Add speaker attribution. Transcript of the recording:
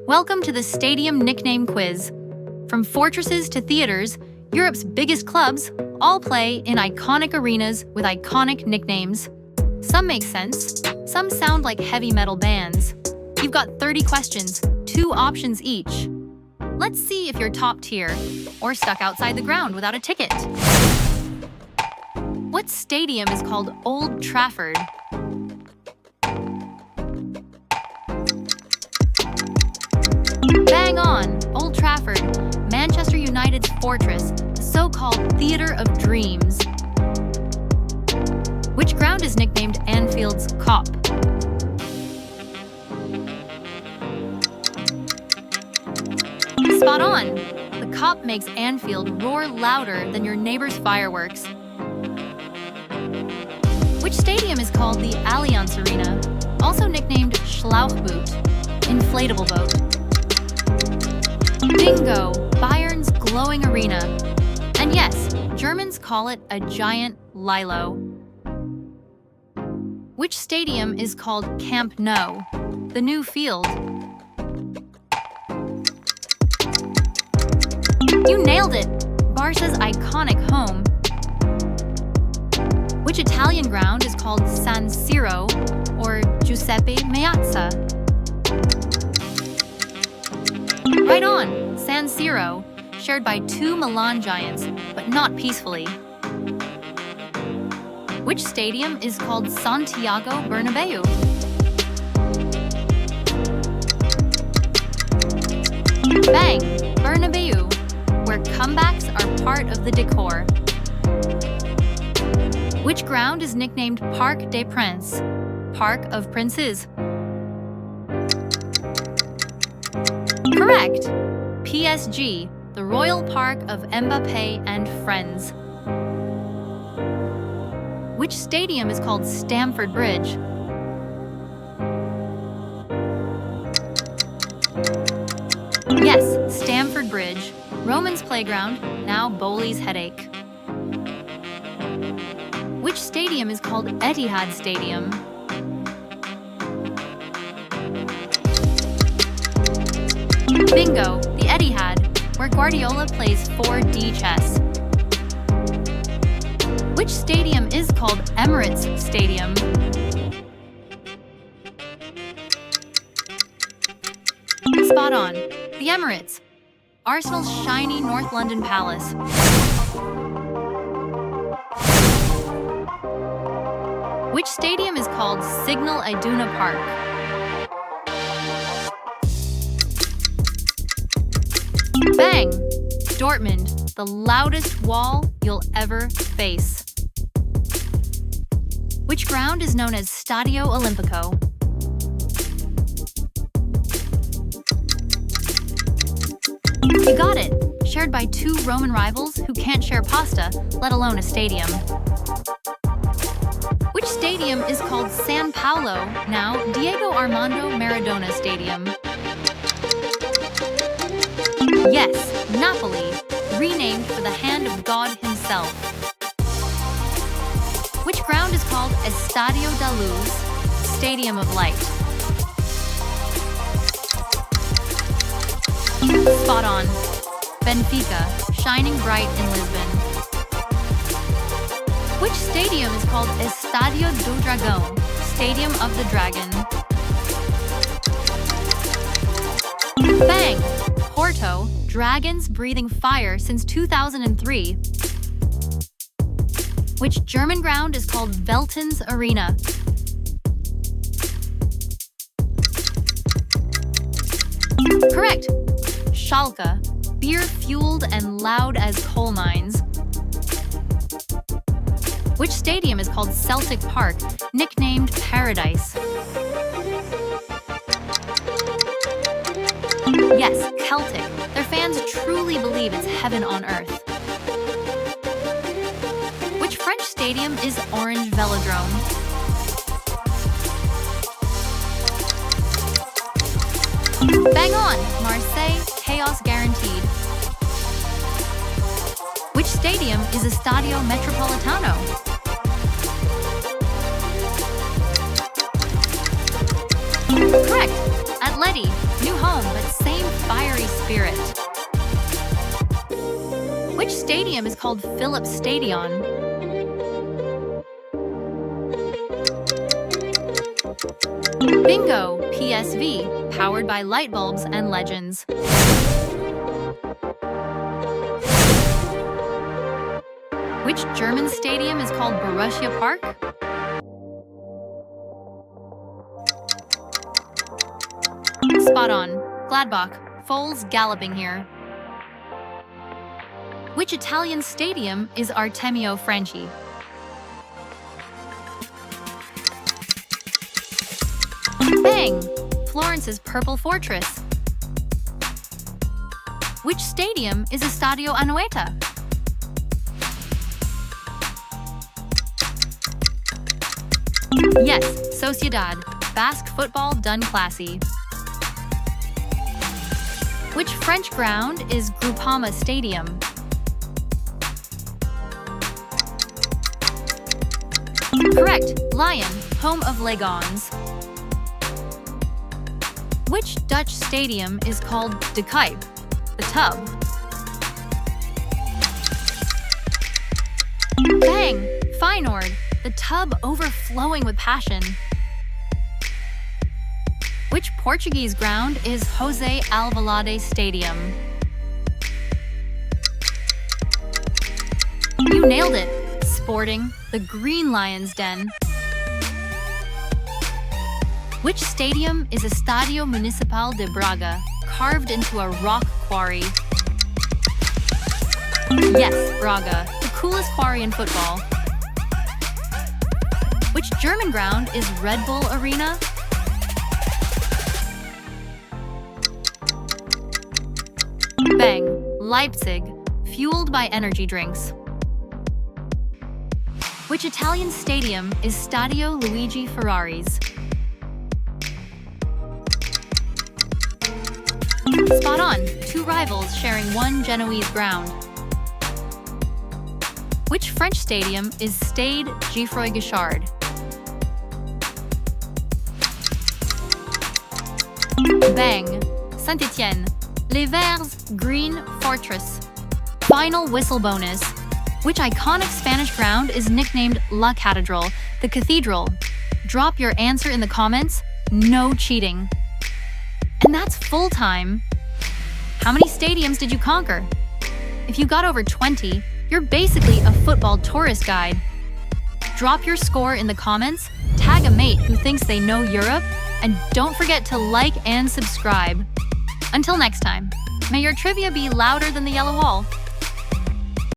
Speaker 1: Welcome to the Stadium Nickname Quiz. From fortresses to theaters, Europe's biggest clubs all play in iconic arenas with iconic nicknames. Some make sense, some sound like heavy metal bands. You've got 30 questions, 2 options each. Let's see if you're top tier or stuck outside the ground without a ticket. What stadium is called Old Trafford? Bang on! Old Trafford, Manchester United's fortress, the so-called Theatre of Dreams. Which ground is nicknamed Anfield's Kop? Spot on! The Kop makes Anfield roar louder than your neighbor's fireworks. Which stadium is called the Allianz Arena, also nicknamed Schlauchboot, inflatable boat? Bingo! Bayern's glowing arena. And yes, Germans call it a giant lilo. Which stadium is called Camp Nou, the new field? You nailed it! Barca's iconic home. Which Italian ground is called San Siro or Giuseppe Meazza? Right on! San Siro, shared by 2 Milan giants, but not peacefully. Which stadium is called Santiago Bernabeu? Bang! Bernabeu, where comebacks are part of the decor. Which ground is nicknamed Parc des Princes, Park of Princes? Correct! PSG, the Royal Park of Mbappé and Friends. Which stadium is called Stamford Bridge? Yes, Stamford Bridge, Roman's playground, now Bowley's headache. Which stadium is called Etihad Stadium? Bingo, the Etihad, where Guardiola plays 4D chess. Which stadium is called Emirates Stadium? Spot on, the Emirates, Arsenal's shiny North London palace. Which stadium is called Signal Iduna Park? Bang! Dortmund, the loudest wall you'll ever face. Which ground is known as Stadio Olimpico? You got it! Shared by 2 Roman rivals who can't share pasta, let alone a stadium. Which stadium is called San Paolo, now Diego Armando Maradona Stadium? Yes, Napoli, renamed for the hand of God himself. Which ground is called Estadio da Luz, Stadium of Light? Spot on. Benfica, shining bright in Lisbon. Which stadium is called Estadio do Dragão, Stadium of the Dragon? Bang! Porto, dragons breathing fire since 2003. Which German ground is called Veltins Arena? Correct! Schalke, beer-fueled and loud as coal mines. Which stadium is called Celtic Park, nicknamed Paradise? Yes, Celtic. Their fans truly believe it's heaven on earth. Which French stadium is Orange Velodrome? Bang on! Marseille, chaos guaranteed. Which stadium is Estadio Metropolitano? Correct! Atleti, New home, but same fiery spirit. Which stadium is called Philips Stadion? Bingo! PSV, powered by light bulbs and legends. Which German stadium is called Borussia Park? Spot on. Gladbach. Foals galloping here. Which Italian stadium is Artemio Franchi? Bang! Florence's Purple Fortress. Which stadium is Estadio Anoeta? Yes, Sociedad. Basque football done classy. Which French ground is Groupama Stadium? Correct, Lyon, home of Legons. Which Dutch stadium is called De Kuip, the tub? Bang! Feyenoord, the tub overflowing with passion. Which Portuguese ground is José Alvalade Stadium? You nailed it! Sporting, the Green Lion's Den. Which stadium is Estadio Municipal de Braga, carved into a rock quarry? Yes, Braga, the coolest quarry in football. Which German ground is Red Bull Arena? Bang, Leipzig, fueled by energy drinks. Which Italian stadium is Stadio Luigi Ferraris? Spot on, two rivals sharing one Genoese ground. Which French stadium is Stade Geoffroy Guichard? Bang, Saint-Étienne, Les Verts Green Fortress. Final whistle bonus. Which iconic Spanish ground is nicknamed La Catedral, the cathedral? Drop your answer in the comments. No cheating. And that's full time. How many stadiums did you conquer? If you got over 20, you're basically a football tourist guide. Drop your score in the comments, tag a mate who thinks they know Europe, and don't forget to like and subscribe. Until next time, may your trivia be louder than the yellow wall.